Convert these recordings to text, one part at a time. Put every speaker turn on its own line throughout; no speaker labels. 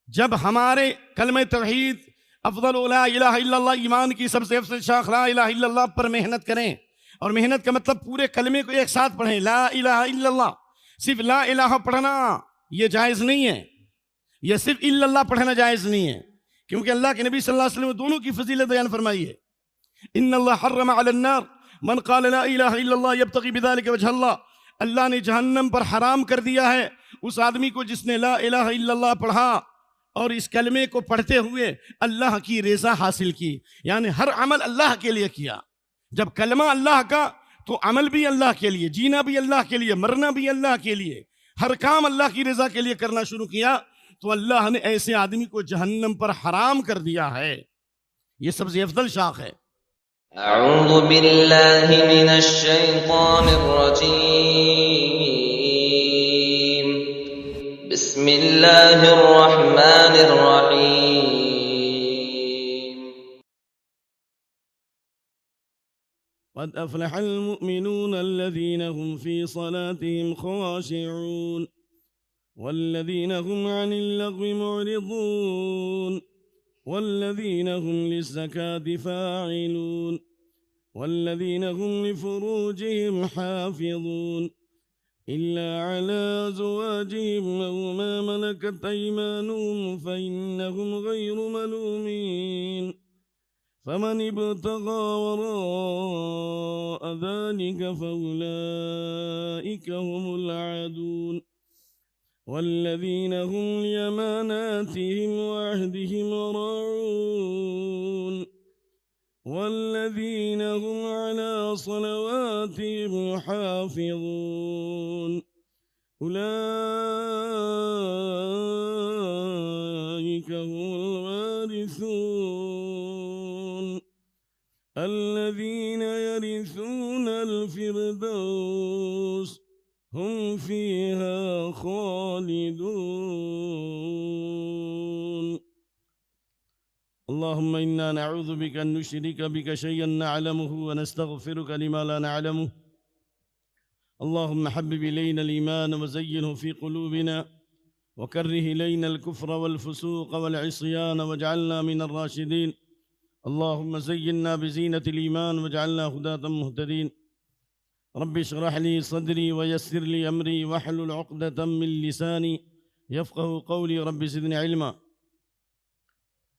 جب ہمارے کلمہ توحید افضل لا الہ الا اللہ ایمان کی سب سے افضل شاخ لا الہ الا اللہ پر محنت کریں، اور محنت کا مطلب پورے کلمے کو ایک ساتھ پڑھیں، لا الہ الا اللہ۔ صرف لا الہ پڑھنا یہ جائز نہیں ہے، یہ صرف الا اللہ پڑھنا جائز نہیں ہے، کیونکہ اللہ کے نبی صلی اللہ علیہ وسلم نے دونوں کی فضیلت بیان فرمائی ہے۔ ان اللہ حرم علی النار من قال لا الہ الا اللہ یبتغی بذلک وجہ اللہ، اللہ نے جہنم پر حرام کر دیا ہے اس آدمی کو جس نے لا الہ الا اللہ پڑھا اور اس کلمے کو پڑھتے ہوئے اللہ کی رضا حاصل کی، یعنی ہر عمل اللہ کے لیے کیا۔ جب کلمہ اللہ کا تو عمل بھی اللہ کے لیے، جینا بھی اللہ کے لیے، مرنا بھی اللہ کے لیے، ہر کام اللہ کی رضا کے لیے کرنا شروع کیا تو اللہ نے ایسے آدمی کو جہنم پر حرام کر دیا ہے۔ یہ سب سے افضل شاخ ہے۔
اعوذ باللہ من الشیطان الرجیم، بسم اللہ الرحمن الرحیم۔
قد افلح المؤمنون الذين هم في صلاتهم خاشعون والذين هم عن اللغو معرضون والذين هم للزكاة فاعلون والذين هم لفروجهم حافظون إلا على أزواجهم أو ما ملكت أيمانهم فإنهم غير ملومين فمن ابتغى وراء ذلك فأولئك هم العادون والذين هم لأماناتهم وعهدهم راعون والذين هم على صلواتهم يحافظون أولئك هم الوارثون الذين يرثون الفردوس هم فيها خالدون اللهم إنا نعوذ بك أن نشرك بك شيئا نعلمه ونستغفرك لما لا نعلمه اللهم حبب إلينا الإيمان وزينه في قلوبنا وكره إلينا الكفر والفسوق والعصيان واجعلنا من الراشدين اللهم زينا بزينة الإيمان واجعلنا هداة مهتدين رب اشرح لي صدري ويسر لي أمري واحلل عقدة من لساني يفقه قولي رب زدني علما۔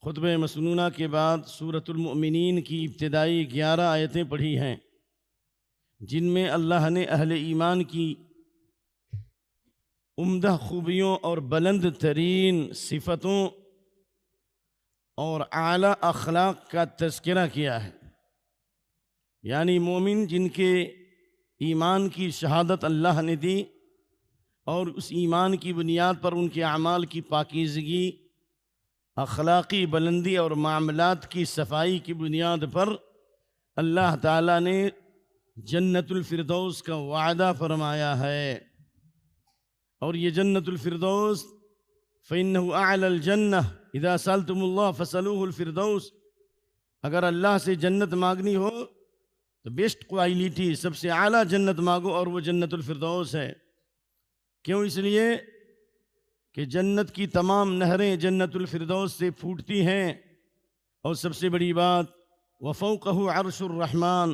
خطبہ مسنونہ کے بعد سورۃ المؤمنین کی ابتدائی 11 آیتیں پڑھی ہیں، جن میں اللہ نے اہل ایمان کی عمدہ خوبیوں اور بلند ترین صفتوں اور اعلیٰ اخلاق کا تذکرہ کیا ہے، یعنی مومن جن کے ایمان کی شہادت اللہ نے دی اور اس ایمان کی بنیاد پر ان کے اعمال کی پاکیزگی، اخلاقی بلندی اور معاملات کی صفائی کی بنیاد پر اللہ تعالیٰ نے جنت الفردوس کا وعدہ فرمایا ہے، اور یہ جنت الفردوس فإنه أعلى الجنة اذا سألتم الله فسألوه الفردوس، اگر اللہ سے جنت مانگنی ہو تو بیسٹ کوالٹی سب سے اعلیٰ جنت مانگو، اور وہ جنت الفردوس ہے۔ کیوں؟ اس لیے کہ جنت کی تمام نہریں جنت الفردوس سے پھوٹتی ہیں، اور سب سے بڑی بات وفوقہ عرش الرحمن،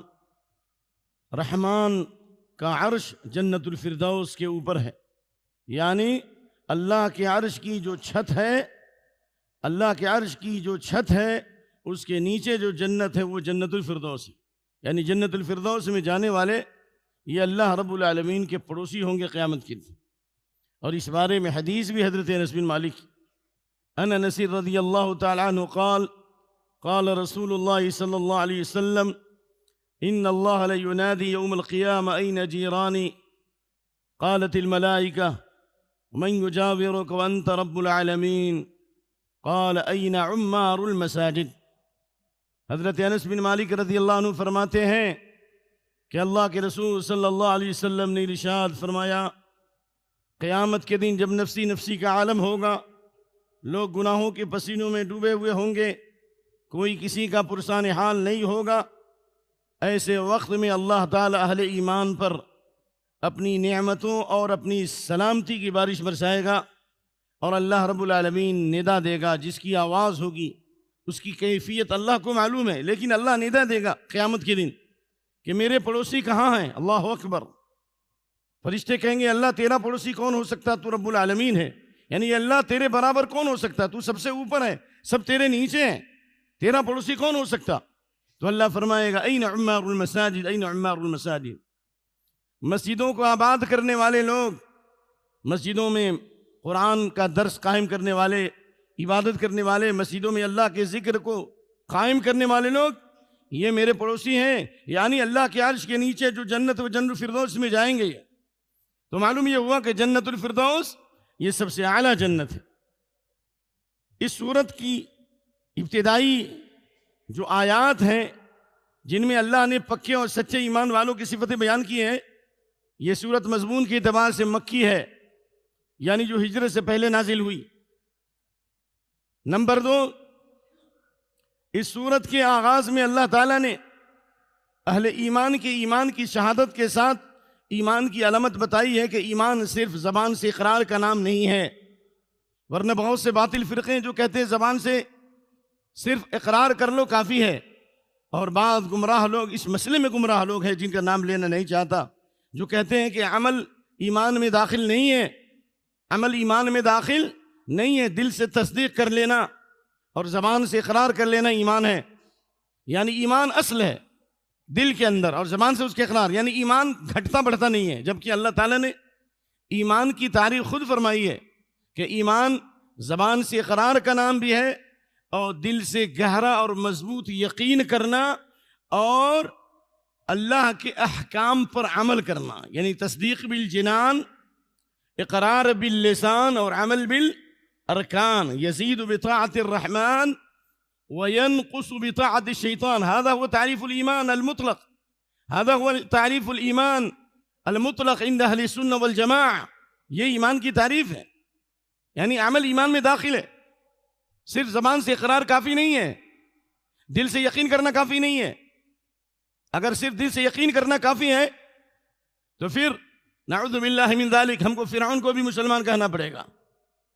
رحمان کا عرش جنت الفردوس کے اوپر ہے، یعنی اللہ کے عرش کی جو چھت ہے، اللہ کے عرش کی جو چھت ہے اس کے نیچے جو جنت ہے وہ جنت الفردوس ہے، یعنی جنت الفردوس میں جانے والے یہ اللہ رب العالمین کے پڑوسی ہوں گے قیامت کے دن۔ اور اس بارے میں حدیث بھی حضرت انس بن مالک ان انس رضی اللہ تعالی عنہ قال قال رسول اللہ صلی اللہ علیہ وسلم ان اللہ لینادی یوم القیامہ این جیرانی قالت الملائکہ من یجاورک وانت رب العالمین قال این عمار المساجد۔ حضرت انس بن مالک رضی اللہ عنہ فرماتے ہیں کہ اللہ کے رسول صلی اللہ علیہ وسلم نے ارشاد فرمایا، قیامت کے دن جب نفسی نفسی کا عالم ہوگا، لوگ گناہوں کے پسینوں میں ڈوبے ہوئے ہوں گے، کوئی کسی کا پرسان حال نہیں ہوگا، ایسے وقت میں اللہ تعالی اہل ایمان پر اپنی نعمتوں اور اپنی سلامتی کی بارش برسائے گا، اور اللہ رب العالمین ندا دے گا، جس کی آواز ہوگی اس کی کیفیت اللہ کو معلوم ہے، لیکن اللہ ندا دے گا قیامت کے دن کہ میرے پڑوسی کہاں ہیں؟ اللہ اکبر۔ فرشتے کہیں گے اللہ تیرا پڑوسی کون ہو سکتا؟ تو رب العالمین ہے، یعنی اللہ تیرے برابر کون ہو سکتا؟ تو سب سے اوپر ہے، سب تیرے نیچے ہیں، تیرا پڑوسی کون ہو سکتا؟ تو اللہ فرمائے گا این عمار المساجد، این عمار المساجد، مسجدوں کو آباد کرنے والے لوگ، مسجدوں میں قرآن کا درس قائم کرنے والے، عبادت کرنے والے، مسجدوں میں اللہ کے ذکر کو قائم کرنے والے لوگ، یہ میرے پڑوسی ہیں، یعنی اللہ کے عرش کے نیچے جو جنت و جنت الفردوس میں جائیں گے۔ تو معلوم یہ ہوا کہ جنت الفردوس یہ سب سے اعلیٰ جنت ہے۔ اس سورت کی ابتدائی جو آیات ہیں جن میں اللہ نے پکے اور سچے ایمان والوں کی صفتیں بیان کی ہیں، یہ سورت مضمون کے اعتبار سے مکی ہے، یعنی جو ہجرت سے پہلے نازل ہوئی۔ نمبر 2، اس سورت کے آغاز میں اللہ تعالیٰ نے اہل ایمان کے ایمان کی شہادت کے ساتھ ایمان کی علامت بتائی ہے کہ ایمان صرف زبان سے اقرار کا نام نہیں ہے، ورنہ بہت سے باطل فرقے جو کہتے ہیں زبان سے صرف اقرار کر لو کافی ہے، اور بعض گمراہ لوگ اس مسئلے میں گمراہ لوگ ہیں جن کا نام لینا نہیں چاہتا، جو کہتے ہیں کہ عمل ایمان میں داخل نہیں ہے، عمل ایمان میں داخل نہیں ہے، دل سے تصدیق کر لینا اور زبان سے اقرار کر لینا ایمان ہے، یعنی ایمان اصل ہے دل کے اندر اور زبان سے اس کے اقرار، یعنی ایمان گھٹتا بڑھتا نہیں ہے، جبکہ اللہ تعالیٰ نے ایمان کی تعریف خود فرمائی ہے کہ ایمان زبان سے اقرار کا نام بھی ہے اور دل سے گہرا اور مضبوط یقین کرنا اور اللہ کے احکام پر عمل کرنا، یعنی تصدیق بالجنان، اقرار باللسان اور عمل بالارکان، یزید بطاعت الرحمن وينقص بطاعة الشيطان۔ هذا هو تعريف الإيمان المطلق، هذا هو تعريف الإيمان المطلق عند أهل السنة والجماعة، یہ ایمان کی تعریف ہے، یعنی عمل ایمان میں داخل ہے، صرف زبان سے اقرار کافی نہیں ہے، دل سے یقین کرنا کافی نہیں ہے۔ اگر صرف دل سے یقین کرنا کافی ہے تو پھر نعوذ باللہ من ذالک ہم کو فرعون کو بھی مسلمان کہنا پڑے گا،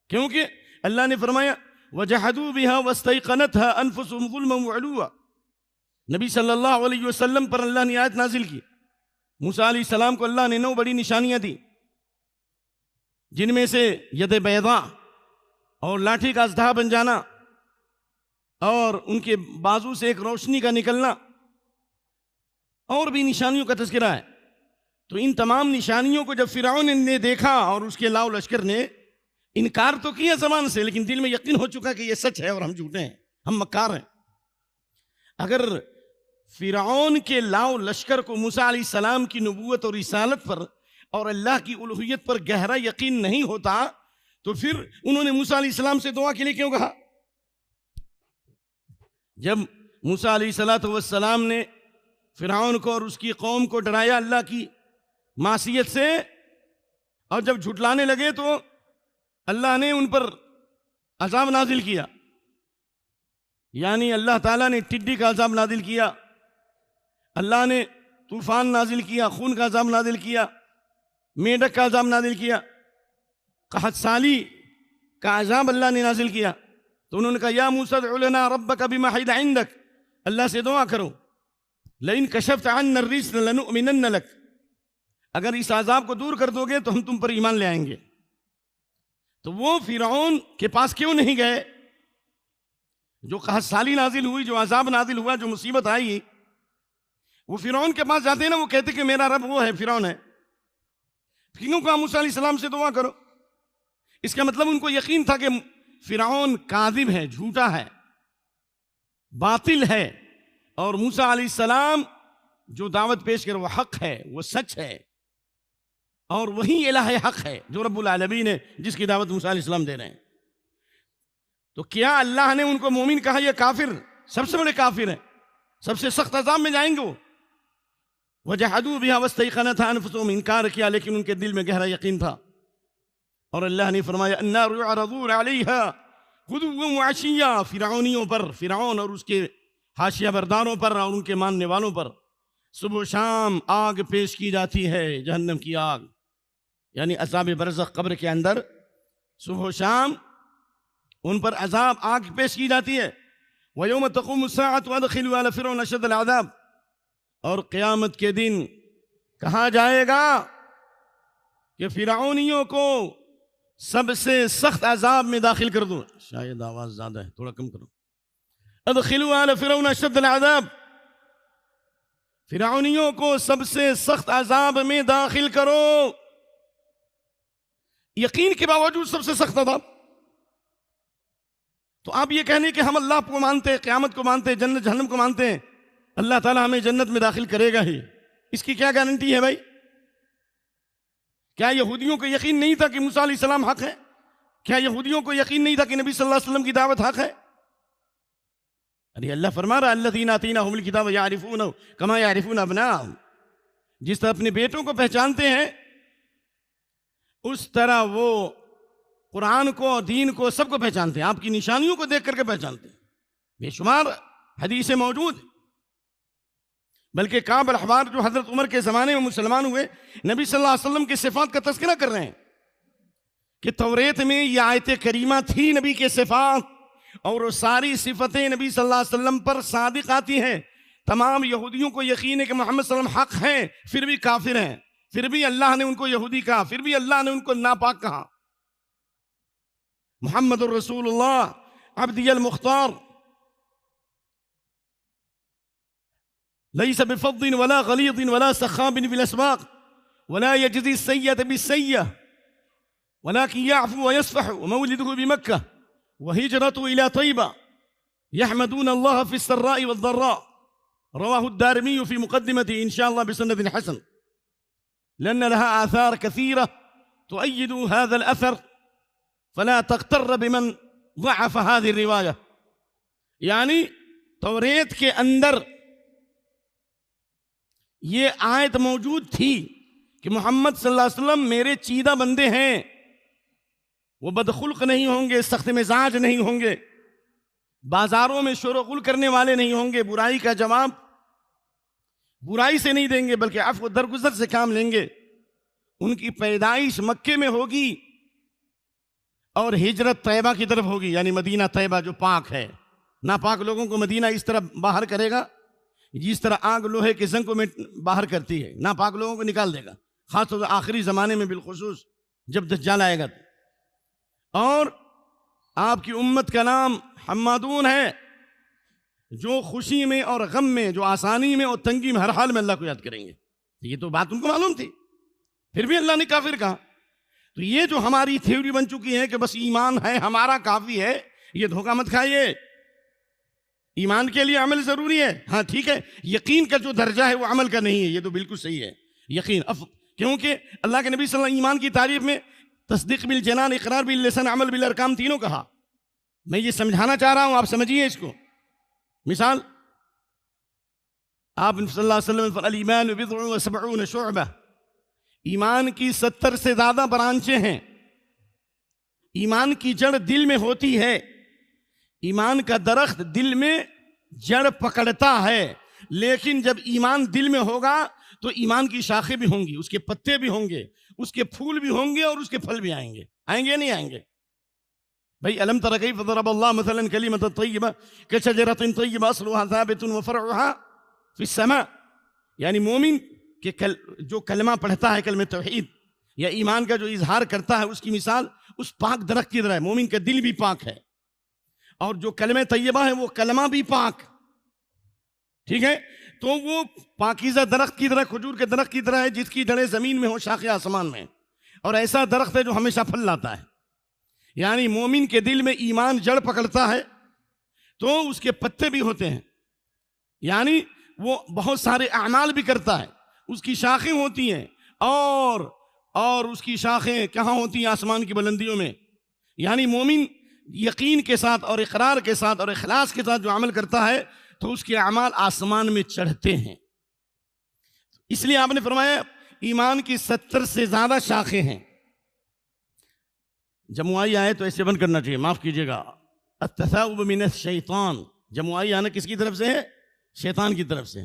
کیونکہ اللہ نے فرمایا وَجَحَدُوا بِهَا وَاسْتَيْقَنَتْهَا أَنفُسُهُمْ ظُلْمًا وَعُلُوًّا۔ نبی صلی اللہ علیہ وسلم پر اللہ نے آیت نازل کی، موسیٰ علیہ السلام کو اللہ نے 9 بڑی نشانیاں دی، جن میں سے ید بیضاء اور لاٹھی کا اژدہا بن جانا اور ان کے بازو سے ایک روشنی کا نکلنا، اور بھی نشانیوں کا تذکرہ ہے۔ تو ان تمام نشانیوں کو جب فرعون نے دیکھا اور اس کے لاؤ لشکر نے انکار تو کیا زبان سے، لیکن دل میں یقین ہو چکا کہ یہ سچ ہے اور ہم جھوٹے ہیں، ہم مکار ہیں۔ اگر فرعون کے لاؤ لشکر کو موسیٰ علیہ السلام کی نبوت اور رسالت پر اور اللہ کی الوہیت پر گہرا یقین نہیں ہوتا تو پھر انہوں نے موسیٰ علیہ السلام سے دعا کے لیے کیوں کہا؟ جب موسیٰ علیہ السلام نے فرعون کو اور اس کی قوم کو ڈرایا اللہ کی معصیت سے، اور جب جھٹلانے لگے تو اللہ نے ان پر عذاب نازل کیا، یعنی اللہ تعالیٰ نے ٹڈی کا عذاب نازل کیا، اللہ نے طوفان نازل کیا، خون کا عذاب نازل کیا، میڈک کا عذاب نازل کیا، قحط سالی کا عذاب اللہ نے نازل کیا۔ تو انہوں نے کہا یا موسیٰ ادع لنا ربک بما عہد عندک، اللہ سے دعا کرو، لئن کشفت عنا الرجز لنؤمنن لک، اگر اس عذاب کو دور کر دو گے تو ہم تم پر ایمان لے آئیں گے۔ تو وہ فرعون کے پاس کیوں نہیں گئے؟ جو قحط سالی نازل ہوئی، جو عذاب نازل ہوا، جو مصیبت آئی، وہ فرعون کے پاس جاتے ہیں نا، وہ کہتے کہ میرا رب وہ ہے، فرعون ہے، کیوں کہا موسیٰ علیہ السلام سے دعا کرو؟ اس کا مطلب ان کو یقین تھا کہ فرعون کاذب ہے، جھوٹا ہے، باطل ہے، اور موسیٰ علیہ السلام جو دعوت پیش کر وہ حق ہے، وہ سچ ہے، اور وہی الہ حق ہے جو رب العالمین ہے، جس کی دعوت موسیٰ علیہ السلام دے رہے ہیں۔ تو کیا اللہ نے ان کو مومن کہا؟ یہ کافر، سب سے بڑے کافر ہیں، سب سے سخت عذاب میں جائیں گے وہ۔ وَجَحَدُوا بِهَا وَاسْتَيْقَنَتْهَا أَنفُسُهُمْ، انکار کیا لیکن ان کے دل میں گہرا یقین تھا۔ اور اللہ نے فرمایا النار يعرضون عليها غدوا وعشيا، فرعونیوں پر، فرعون اور اس کے حاشیہ برداروں پر اور ان کے ماننے والوں پر صبح و شام آگ پیش کی جاتی ہے، جہنم کی آگ، یعنی عذاب برزخ قبر کے اندر صبح و شام ان پر عذاب آگ پیش کی جاتی ہے. وَيَوْمَ تَقُومُ السَّاعَةُ وَأَدْخِلُوا آلَ فِرْعَوْنَ أَشَدَّ الْعَذَابِ. اور قیامت کے دن کہا جائے گا کہ فرعونیوں کو سب سے سخت عذاب میں داخل کر دو. شاید آواز زیادہ ہے، تھوڑا کم کرو. ادخلوا آل فرعون اشد العذاب. فرعونیوں کو سب سے سخت عذاب میں داخل کرو. یقین کے باوجود سب سے سخت عذاب. تو آپ یہ کہنے کہ ہم اللہ کو مانتے ہیں، قیامت کو مانتے ہیں، جنت جہنم کو مانتے ہیں، اللہ تعالیٰ ہمیں جنت میں داخل کرے گا ہی، اس کی کیا گارنٹی ہے بھائی؟ کیا یہودیوں کو یقین نہیں تھا کہ موسیٰ علیہ السلام حق ہے؟ کیا یہودیوں کو یقین نہیں تھا کہ نبی صلی اللہ علیہ وسلم کی دعوت حق ہے؟ ارے اللہ فرما رہا الذین آتیناہم الکتاب یعرفونہ کما یعرفون ابناءہم. جس طرح اپنے بیٹوں کو پہچانتے ہیں اس طرح وہ قرآن کو، دین کو، سب کو پہچانتے ہیں. آپ کی نشانیوں کو دیکھ کر کے پہچانتے ہیں. بے شمار حدیثیں موجود. بلکہ کعب الاحبار جو حضرت عمر کے زمانے میں مسلمان ہوئے، نبی صلی اللہ علیہ وسلم کے صفات کا تذکرہ کر رہے ہیں کہ توریت میں یہ آیت کریمہ تھی نبی کے صفات، اور وہ ساری صفتیں نبی صلی اللہ علیہ وسلم پر صادق آتی ہیں. تمام یہودیوں کو یقین ہے کہ محمد صلی اللہ علیہ وسلم حق ہیں، پھر بھی کافر ہیں، پھر بھی اللہ نے ان کو یہودی کہا، پھر بھی اللہ نے ان کو ناپاک کہا. محمد الرسول اللہ عبدی المختار ليس بفظ ولا غليظ ولا سخاب في الأسواق ولا يجزي السيئة بالسيئة ولكن يعفو ويصفح ومولده بمكة وهجرته إلى طيبة يحمدون الله في السراء والضراء. رواه الدارمي في مقدمته إن شاء الله بسند حسن، لأن لها آثار كثيرة تؤيد هذا الأثر فلا تغتر بمن ضعف هذه الرواية. یعنی توریت کے اندر یہ آیت موجود تھی کہ محمد صلی اللہ علیہ وسلم میرے چیدہ بندے ہیں، وہ بدخلق نہیں ہوں گے، سخت مزاج نہیں ہوں گے، بازاروں میں شور و غل کرنے والے نہیں ہوں گے، برائی کا جواب برائی سے نہیں دیں گے بلکہ عفو درگزر سے کام لیں گے. ان کی پیدائش مکے میں ہوگی اور ہجرت طیبہ کی طرف ہوگی، یعنی مدینہ طیبہ جو پاک ہے. ناپاک لوگوں کو مدینہ اس طرح باہر کرے گا جس طرح آگ لوہے کے زنگ کو باہر کرتی ہے، ناپاک لوگوں کو نکال دے گا، خاص طور سے آخری زمانے میں بالخصوص جب دجال آئے گا. اور آپ کی امت کا نام حمادون ہے، جو خوشی میں اور غم میں، جو آسانی میں اور تنگی میں، ہر حال میں اللہ کو یاد کریں گے. یہ تو بات ان کو معلوم تھی، پھر بھی اللہ نے کافر کہا. تو یہ جو ہماری تھیوری بن چکی ہے کہ بس ایمان ہے ہمارا کافی ہے، یہ دھوکہ مت کھائیے. ایمان کے لیے عمل ضروری ہے، ہاں ٹھیک ہے. یقین کا جو درجہ ہے وہ عمل کا نہیں ہے، یہ تو بالکل صحیح ہے. یقین کیونکہ اللہ کے نبی صلی اللہ علیہ وسلم ایمان کی تعریف میں تصدیق بالجنان، اقرار باللسان، عمل بالارکان تینوں کہا. میں یہ سمجھانا چاہ رہا ہوں، آپ سمجھیے اس کو. مثال آپ صلی اللہ علیہ وسلم الایمان بضع و سبعون شعبہ، ایمان کی 70 سے زیادہ برانچیں ہیں. ایمان کی جڑ دل میں ہوتی ہے. ایمان کا درخت دل میں جڑ پکڑتا ہے، لیکن جب ایمان دل میں ہوگا تو ایمان کی شاخیں بھی ہوں گی، اس کے پتے بھی ہوں گے، اس کے پھول بھی ہوں گے اور اس کے پھل بھی آئیں گے. آئیں گے نہیں آئیں گے بھئی؟ الم تر کیف ضرب اللہ مثلا کلمۃ طیبہ کشجرۃ طیبہ اصلها ثابت وفرعها فی السماء. یعنی مومن کہ جو کلمہ پڑھتا ہے، کلمہ توحید یا ایمان کا جو اظہار کرتا ہے، اس کی مثال اس پاک درخت کی طرح ہے. مومن کا دل بھی پاک ہے اور جو کلمہ طیبہ ہے وہ کلمہ بھی پاک، ٹھیک ہے. تو وہ پاکیزہ درخت کی طرح، کھجور کے درخت کی طرح ہے جس کی جڑیں زمین میں ہو، شاخیں آسمان میں، اور ایسا درخت ہے جو ہمیشہ پھل لاتا ہے. یعنی مومن کے دل میں ایمان جڑ پکڑتا ہے تو اس کے پتے بھی ہوتے ہیں، یعنی وہ بہت سارے اعمال بھی کرتا ہے، اس کی شاخیں ہوتی ہیں، اور اس کی شاخیں کہاں ہوتی ہیں؟ آسمان کی بلندیوں میں. یعنی مومن یقین کے ساتھ اور اقرار کے ساتھ اور اخلاص کے ساتھ جو عمل کرتا ہے تو اس کے اعمال آسمان میں چڑھتے ہیں. اس لیے آپ نے فرمایا ایمان کی 70 سے زیادہ شاخیں ہیں. جمعائی آئے تو ایسے بند کرنا چاہیے، معاف کیجیے گا. التثاؤب من الشیطان، جمعائی آنا کس کی طرف سے ہے؟ شیطان کی طرف سے.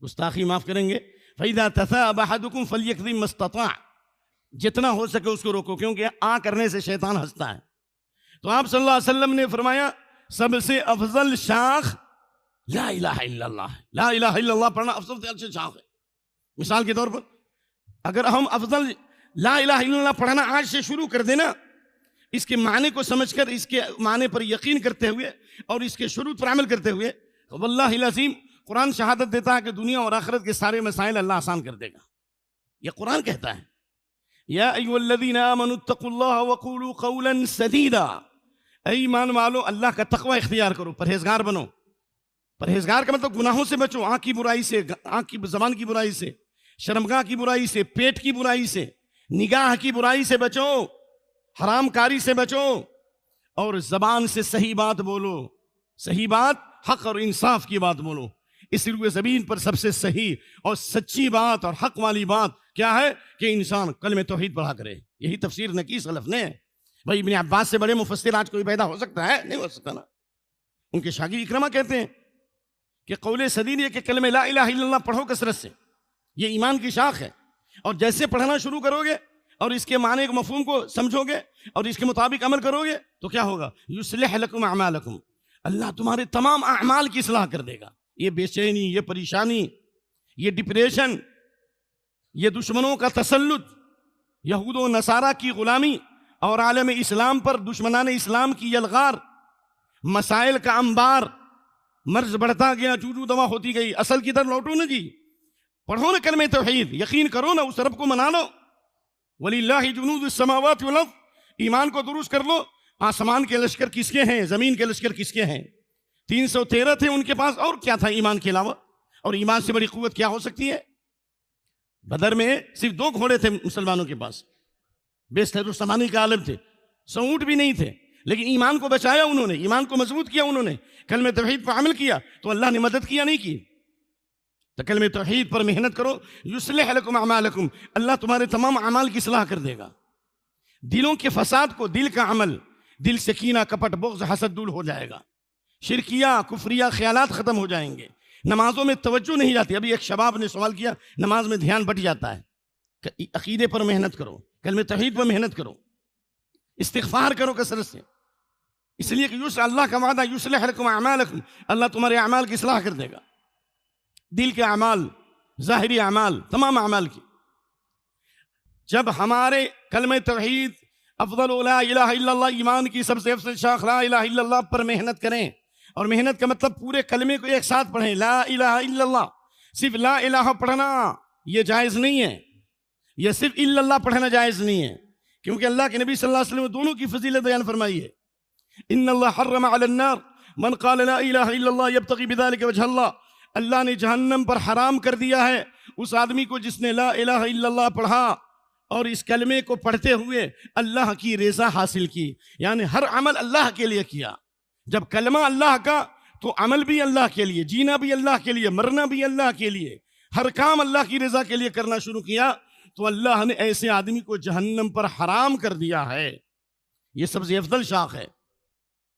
گستاخی معاف کریں گے. فَإِذَا تَثَاءَبَ أَحَدُكُمْ فَلْيَكْذِبْ مَا اسْتَطَاعَ. جتنا ہو سکے اس کو روکو، کیونکہ کرنے سے شیطان ہنستا ہے۔ تو آپ صلی اللہ علیہ وسلم نے فرمایا سب سے افضل شاخ لا الہ الا اللہ ہے، لا الہ الا اللہ پڑھنا افضل سے اچھی شاخ ہے۔ مثال کے طور پر اگر ہم افضل لا الہ الا اللہ پڑھنا آج سے شروع کر دینا، اس کے معنی کو سمجھ کر، اس کے معنی پر یقین کرتے ہوئے اور اس کے شروط پر عمل کرتے ہوئے، واللہ العظیم قرآن شہادت دیتا ہے کہ دنیا اور آخرت کے سارے مسائل اللہ آسان کر دے گا۔ یہ قرآن کہتا ہے یا ایھا الذین آمنوا اتقوا اللہ وقولوا قولا سدیدا، اے ایمان والو اللہ کا تقوی اختیار کرو، پرہیزگار بنو۔ پرہیزگار کا مطلب گناہوں سے بچو، آنکھ کی برائی سے، آنکھ کی زبان کی برائی سے، شرمگاہ کی برائی سے، پیٹ کی برائی سے، نگاہ کی برائی سے بچو، حرام کاری سے بچو، اور زبان سے صحیح بات بولو، صحیح بات حق اور انصاف کی بات بولو۔ اس روئے زمین پر سب سے صحیح اور سچی بات اور حق والی بات کیا ہے کہ انسان کلمہ توحید پڑھا کرے۔ یہی تفسیر نکی سلف نے۔ بھائی ابن عباس سے بڑے مفسر آج کوئی پیدا ہو سکتا ہے؟ نہیں ہو سکتا نا۔ ان کے شاگرد اکرمہ کہتے ہیں کہ قول سدید یہ کہ کلمہ لا الہ الا اللہ پڑھو کثرت سے، یہ ایمان کی شاخ ہے، اور جیسے پڑھنا شروع کرو گے اور اس کے معنی کو، مفہوم کو سمجھو گے اور اس کے مطابق عمل کرو گے تو کیا ہوگا؟ یصلح لکم اعمالکم، اللہ تمہارے تمام اعمال کی اصلاح کر دے گا۔ یہ بے چینی، یہ پریشانی، یہ ڈپریشن، یہ دشمنوں کا تسلط، یہود و نصارہ کی غلامی اور عالم اسلام پر دشمنان اسلام کی یلغار، مسائل کا انبار، مرض بڑھتا گیا، چوچو دوا ہوتی گئی، اصل کی طرف لوٹو نا جی، پڑھو نا کلمہ توحید، یقین کرو نا، اس رب کو منا لو۔ وَلِلَّهِ جُنُودُ السَّمَاوَاتِ وَالْأَرْضِ، ایمان کو درست کر لو۔ آسمان کے لشکر کس کے ہیں؟ زمین کے لشکر کس کے ہیں؟ 313 تھے ان کے پاس، اور کیا تھا ایمان کے علاوہ؟ اور ایمان سے بڑی قوت کیا ہو سکتی ہے؟ بدر میں صرف 2 گھوڑے تھے مسلمانوں کے پاس، بیس رستمانی کا عالم تھے، 100 اونٹ بھی نہیں تھے، لیکن ایمان کو بچایا انہوں نے، ایمان کو مضبوط کیا انہوں نے، کلمہ توحید پر عمل کیا تو اللہ نے مدد کیا نہیں کی۔ تو کلمہ توحید پر محنت کرو، یصلح لکم اعمالکم، اللہ تمہارے تمام اعمال کی اصلاح کر دے گا۔ دلوں کے فساد کو، دل کا عمل، دل سے کینہ، کپٹ، بغض، حسد دور ہو جائے گا، شرکیہ کفریہ خیالات ختم ہو جائیں گے، نمازوں میں توجہ نہیں جاتی۔ ابھی ایک شباب نے سوال کیا، نماز میں دھیان بٹ جاتا ہے۔ عقیدے پر محنت کرو، کلمہ توحید پر محنت کرو، استغفار کرو کثرت سے، اس لیے کہ اللہ کا وعدہ یصلح لکم اعمالکم، اللہ تمہارے اعمال کی اصلاح کر دے گا، دل کے اعمال، ظاہری اعمال، تمام اعمال کی۔ جب ہمارے کلمہ توحید، افضل لا الہ الا اللہ، ایمان کی سب سے افضل شاخ لا الہ الا اللہ پر محنت کریں، اور محنت کا مطلب پورے کلمے کو ایک ساتھ پڑھیں، لا الہ الا اللہ۔ صرف لا الہ پڑھنا یہ جائز نہیں ہے، یہ صرف الا اللہ پڑھنا جائز نہیں ہے، کیونکہ اللہ کے نبی صلی اللہ علیہ وسلم نے دونوں کی فضیلت بیان فرمائی ہے۔ ان اللہ حرم علی النار من قال لا الہ الا اللہ یبتغی بذلک وجہ اللہ، اللہ نے جہنم پر حرام کر دیا ہے اس آدمی کو جس نے لا الہ الا اللہ پڑھا اور اس کلمے کو پڑھتے ہوئے اللہ کی رضا حاصل کی، یعنی ہر عمل اللہ کے لیے کیا۔ جب کلمہ اللہ کا تو عمل بھی اللہ کے لیے، جینا بھی اللہ کے لیے، مرنا بھی اللہ کے لیے، ہر کام اللہ کی رضا کے لیے کرنا شروع کیا تو اللہ نے ایسے آدمی کو جہنم پر حرام کر دیا ہے۔ یہ سب سے افضل شاخ ہے،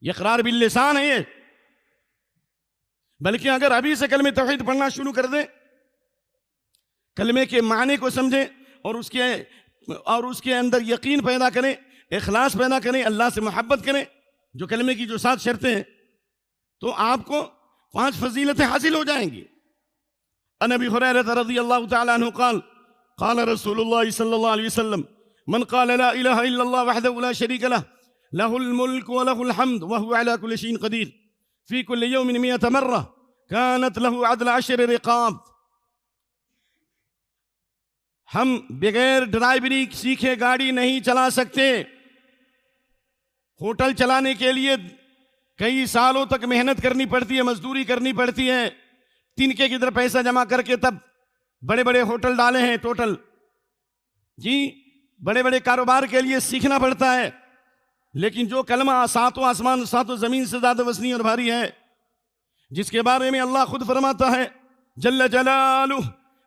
یہ اقرار باللسان ہے۔ یہ بلکہ اگر ابھی سے کلمہ توحید پڑھنا شروع کر دیں، کلمے کے معنی کو سمجھیں اور اس کے اندر یقین پیدا کریں، اخلاص پیدا کریں، اللہ سے محبت کریں، جو کلمے کی جو 7 شرطیں ہیں، تو آپ کو 5 فضیلتیں حاصل ہو جائیں گی۔ عن ابی ہریرہ رضی اللہ تعالی عنہ قال قال رسول اللہ صلی اللہ علیہ وسلم من قال لا الہ الا اللہ وحدہ لا شریک لہ لہ الملک ولہ الحمد وہو علی کل شیء قدیر فی کل یوم 100 مرہ کانت لہ عدل 10 رقاب۔ ہم بغیر ڈرائیوری سیکھے گاڑی نہیں چلا سکتے، ہوٹل چلانے کے لیے کئی سالوں تک محنت کرنی پڑتی ہے، مزدوری کرنی پڑتی ہے، تنکے کی طرح پیسہ جمع کر کے تب بڑے بڑے ہوٹل ڈالے ہیں، ٹوٹل جی بڑے بڑے کاروبار کے لیے سیکھنا پڑتا ہے۔ لیکن جو کلمہ 7 آسمان 7 زمین سے زیادہ وزنی اور بھاری ہے، جس کے بارے میں اللہ خود فرماتا ہے جل جلالہ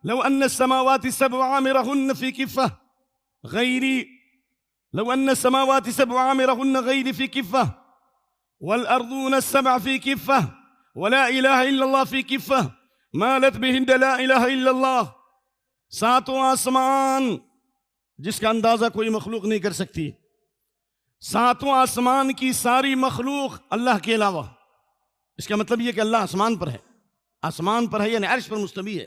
لو ان السماوات السبع عامرهن في كفة غيري لو ان السماوات السبع عامرهن غيري في كفة والأرضون السبع في كفة ولا إله إلا الله في كفة مالت بهن لا إله إلا الله۔ 7 آسمان جس کا اندازہ کوئی مخلوق نہیں کر سکتی. ساتوں آسمان کی ساری مخلوق اللہ کے علاوہ. اس کا مطلب یہ کہ اللہ آسمان پر ہے. آسمان پر ہے یعنی عرش پر مستوی ہے.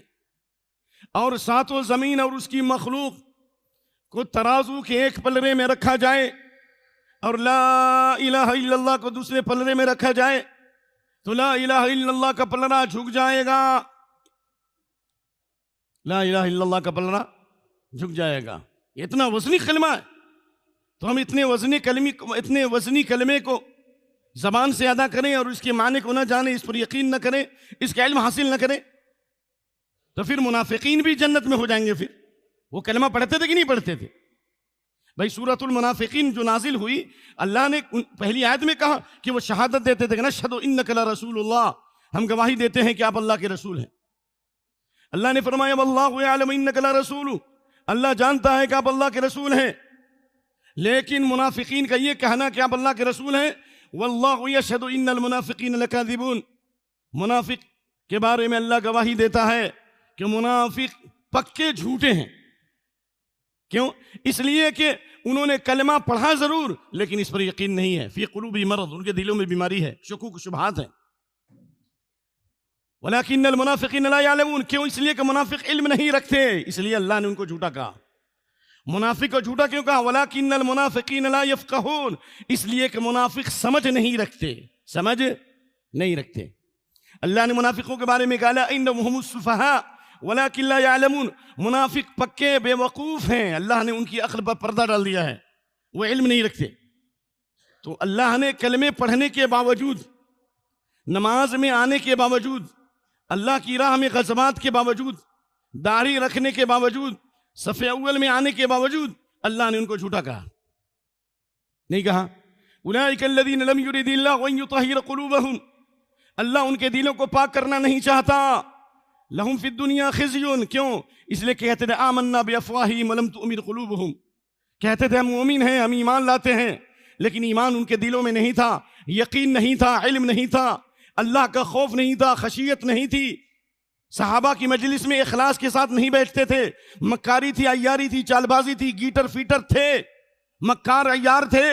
اور ساتوں زمین اور اس کی مخلوق کو ترازو کے ایک پلڑے میں رکھا جائے اور لا الہ الا اللہ کو دوسرے پلڑے میں رکھا جائے تو لا الہ الا اللہ کا پلڑا جھک جائے گا. لا الہ الا اللہ کا پلڑا جھک جائے گا. یہ اتنا وزنی کلمہ ہے تو ہم اتنے وزنی کلمے کو زبان سے ادا کریں اور اس کے معنی کو نہ جانیں, اس پر یقین نہ کریں, اس کا علم حاصل نہ کریں, تو پھر منافقین بھی جنت میں ہو جائیں گے. پھر وہ کلمہ پڑھتے تھے کہ نہیں پڑھتے تھے؟ بھائی سورۃ المنافقین جو نازل ہوئی, اللہ نے پہلی آیت میں کہا کہ وہ شہادت دیتے تھے کہ نشہد انک لرسول اللہ, ہم گواہی دیتے ہیں کہ آپ اللہ کے رسول ہیں. اللہ نے فرمایا واللہ یعلم انک لرسول, اللہ جانتا ہے کہ آپ اللہ کے رسول ہیں. لیکن منافقین کا یہ کہنا کہ آپ اللہ کے رسول ہیں, واللہ یشہد ان المنافقین لکاذبون, منافق کے بارے میں اللہ گواہی دیتا ہے کہ منافق پکے جھوٹے ہیں. کیوں؟ اس لیے کہ انہوں نے کلمہ پڑھا ضرور لیکن اس پر یقین نہیں ہے. فی قلوبہم مرض, ان کے دلوں میں بیماری ہے, شکوک و شبہات ہیں. ولکن المنافقین لا یعلمون, کیوں؟ اس لیے کہ منافق علم نہیں رکھتے, اس لیے اللہ نے ان کو جھوٹا کہا. منافق کو جھوٹا کیوں کہا؟ ولکن المنافقین لا یفقہون, اس لیے کہ منافق سمجھ نہیں رکھتے, سمجھ نہیں رکھتے. اللہ نے منافقوں کے بارے میں کہا انہم هم السفہاء ولکن لا یعلمون, منافق پکے بے وقوف ہیں, اللہ نے ان کی عقل پر پردہ ڈال دیا ہے, وہ علم نہیں رکھتے. تو اللہ نے کلمے پڑھنے کے باوجود, نماز میں آنے کے باوجود, اللہ کی راہ میں غزوات کے باوجود, داڑھی رکھنے کے باوجود, صف اول میں آنے کے باوجود, اللہ نے ان کو جھوٹا کہا. نہیں کہا اولئک الذین لم یرد اللہ ان یطہر قلوبہم, اللہ ان کے دلوں کو پاک کرنا نہیں چاہتا. لہم فی الدنیا خزی, کیوں؟ اس لیے کہتے تھے آمنا بافواہہم ولم تؤمن قلوبہم, کہتے تھے ہم مومن ہیں, ہم ایمان لاتے ہیں, لیکن ایمان ان کے دلوں میں نہیں تھا, یقین نہیں تھا, علم نہیں تھا, اللہ کا خوف نہیں تھا, خشیت نہیں تھی. صحابہ کی مجلس میں اخلاص کے ساتھ نہیں بیٹھتے تھے, مکاری تھی, عیاری تھی, چال بازی تھی, گیٹر فیٹر تھے, مکار عیار تھے.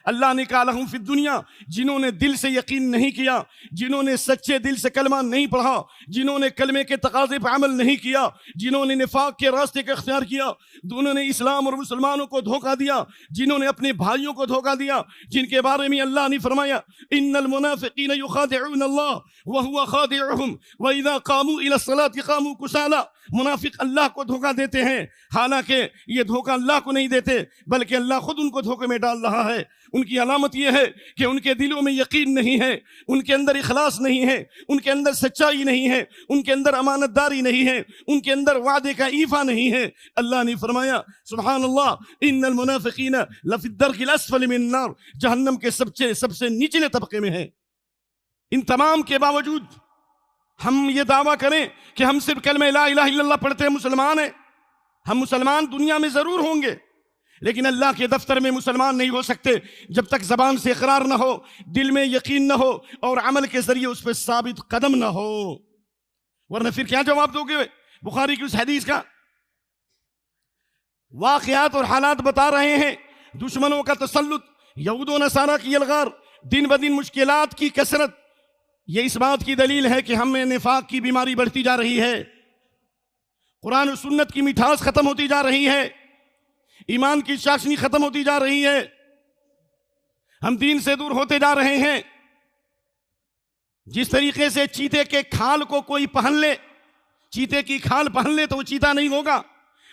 اللہ نے کہا لہم فی الدنیا, جنہوں نے دل سے یقین نہیں کیا, جنہوں نے سچے دل سے کلمہ نہیں پڑھا, جنہوں نے کلمے کے تقاضے پر عمل نہیں کیا, جنہوں نے نفاق کے راستے کا اختیار کیا, جنہوں نے اسلام اور مسلمانوں کو دھوکہ دیا, جنہوں نے اپنے بھائیوں کو دھوکہ دیا, جن کے بارے میں اللہ نے فرمایا ان المنافقین یخادعون اللہ وهو خادعهم واذا قاموا الى الصلاة قاموا کسالى, منافق اللہ کو دھوکہ دیتے ہیں, حالانکہ یہ دھوکہ اللہ کو نہیں دیتے بلکہ اللہ خود ان کو دھوکے میں ڈال رہا ہے. ان کی علامت یہ ہے کہ ان کے دلوں میں یقین نہیں ہے, ان کے اندر اخلاص نہیں ہے, ان کے اندر سچائی نہیں ہے, ان کے اندر امانت داری نہیں ہے, ان کے اندر وعدے کا ایفا نہیں ہے. اللہ نے فرمایا سبحان اللہ ان المنافقین لفی الدرک الاسفل من النار, جہنم کے سب سے نچلے طبقے میں ہیں. ان تمام کے باوجود ہم یہ دعویٰ کریں کہ ہم صرف کلمہ لا الہ الا اللہ پڑھتے ہیں, مسلمان ہیں. ہم مسلمان دنیا میں ضرور ہوں گے لیکن اللہ کے دفتر میں مسلمان نہیں ہو سکتے جب تک زبان سے اقرار نہ ہو, دل میں یقین نہ ہو اور عمل کے ذریعے اس پہ ثابت قدم نہ ہو. ورنہ پھر کیا جواب دو گے؟ بخاری کی اس حدیث کا واقعات اور حالات بتا رہے ہیں. دشمنوں کا تسلط, یہود و نصارہ کی الغار, دن بدن مشکلات کی کثرت, یہ اس بات کی دلیل ہے کہ ہم میں نفاق کی بیماری بڑھتی جا رہی ہے, قرآن و سنت کی مٹھاس ختم ہوتی جا رہی ہے, ایمان کی چاشنی ختم ہوتی جا رہی ہے, ہم دین سے دور ہوتے جا رہے ہیں. جس طریقے سے چیتے کے کھال کو کوئی پہن لے, چیتے کی کھال پہن لے تو وہ چیتا نہیں ہوگا.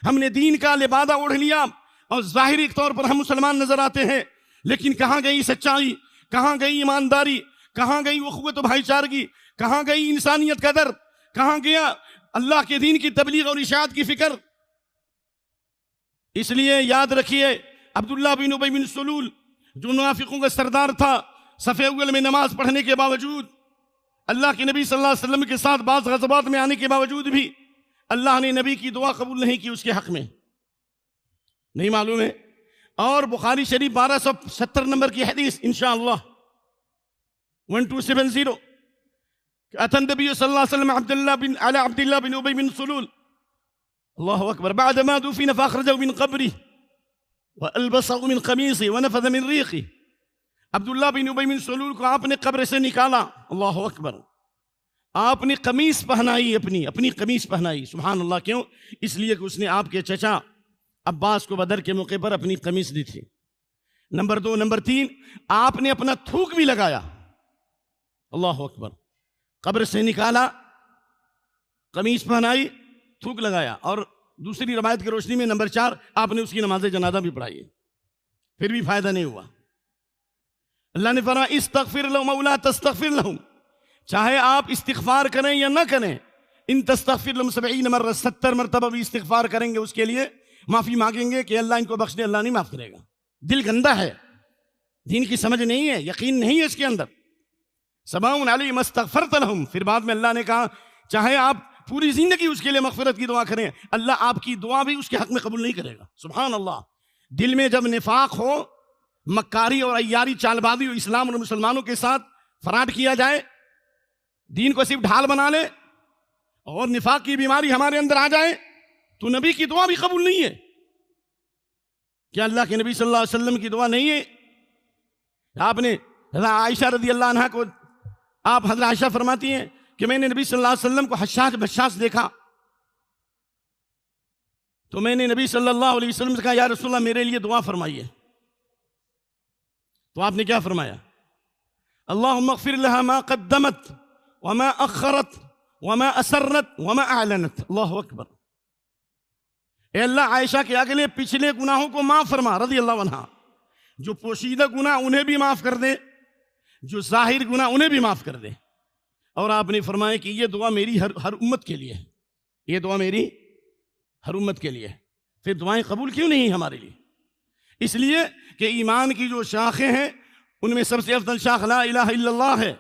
ہم نے دین کا لبادہ اوڑھ لیا اور ظاہری طور پر ہم مسلمان نظر آتے ہیں, لیکن کہاں گئی سچائی, کہاں گئی ایمانداری, کہاں گئی اخوت و بھائی چارگی, کہاں گئی انسانیت کا درد, کہاں گیا اللہ کے دین کی تبلیغ اور اشاعت کی فکر. اس لیے یاد رکھیے عبداللہ بن ابی بن سلول جو منافقوں کا سردار تھا, صف اول میں نماز پڑھنے کے باوجود, اللہ کے نبی صلی اللہ علیہ وسلم کے ساتھ بعض غزوات میں آنے کے باوجود بھی اللہ نے نبی کی دعا قبول نہیں کی اس کے حق میں. نہیں معلوم ہے؟ اور بخاری شریف 1270 نمبر کی حدیث انشاءاللہ 1270 اتى النبي صلى الله عليه وسلم عبد الله بن ابي بن سلول الله اكبر بعد ما دفن فاخرجه من قبره وَأَلْبَسَهُ مِنْ قَمِيصِهِ وَنَفَذَ مِنْ رِيقِهِ۔ عبداللہ بن ابی بن سلول کو آپ نے قبر سے نکالا، اللہ اکبر، آپ نے قمیص پہنائی، اپنی قمیص پہنائی، سبحان اللہ۔ کیوں؟ اس لیے کہ اس نے آپ کے چچا عباس کو بدر کے موقع پر اپنی قمیص دی تھی۔ نمبر 2، نمبر 3، آپ نے اپنا تھوک بھی لگایا، اللہ اکبر، قبر سے نکالا، قمیص پہنائی، تھوک لگایا، اور دوسری روایت کی روشنی میں نمبر 4، آپ نے اس کی نماز جنازہ بھی پڑھائی، پھر بھی فائدہ نہیں ہوا۔ اللہ نے فرمایا استغفر لهم او لا تستغفر لهم، چاہے آپ استغفار کریں یا نہ کریں، ان تستغفر لهم 70 مرہ، 70 مرتبہ بھی استغفار کریں گے، اس کے لیے معافی مانگیں گے کہ اللہ ان کو بخش دے، اللہ نہیں معاف کرے گا۔ دل گندا ہے، دین کی سمجھ نہیں ہے، یقین نہیں ہے اس کے اندر۔ سواء علیہم استغفرت لهم، پھر بعد میں اللہ نے کہا چاہے آپ پوری زندگی اس کے لیے مغفرت کی دعا کریں، اللہ آپ کی دعا بھی اس کے حق میں قبول نہیں کرے گا، سبحان اللہ۔ دل میں جب نفاق ہو، مکاری اور عیاری چال بازی ہو، اسلام اور مسلمانوں کے ساتھ فراڈ کیا جائے، دین کو صرف ڈھال بنا لے، اور نفاق کی بیماری ہمارے اندر آ جائے، تو نبی کی دعا بھی قبول نہیں ہے۔ کیا اللہ کے نبی صلی اللہ علیہ وسلم کی دعا نہیں ہے؟ آپ نے حضرت عائشہ رضی اللہ عنہ کو، آپ حضرت عائشہ فرماتی ہیں کہ میں نے نبی صلی اللہ علیہ وسلم کو حشاش بشاش دیکھا، تو میں نے نبی صلی اللہ علیہ وسلم سے کہا یا رسول اللہ میرے لیے دعا فرمائیے، تو آپ نے کیا فرمایا؟ اللہم اغفر لها ما قدمت وما اخرت وما اسرت وما اعلنت، اللہ اکبر۔ اے اللہ عائشہ کے اگلے پچھلے گناہوں کو معاف فرما، رضی اللہ عنہ، جو پوشیدہ گناہ انہیں بھی معاف کر دے، جو ظاہر گناہ انہیں بھی معاف کر دے۔ اور آپ نے فرمایا کہ یہ دعا میری ہر امت کے لیے ہے، یہ دعا میری ہر امت کے لیے ہے۔ پھر دعائیں قبول کیوں نہیں ہمارے لیے؟ اس لیے کہ ایمان کی جو شاخیں ہیں ان میں سب سے افضل شاخ لا الہ الا اللہ ہے،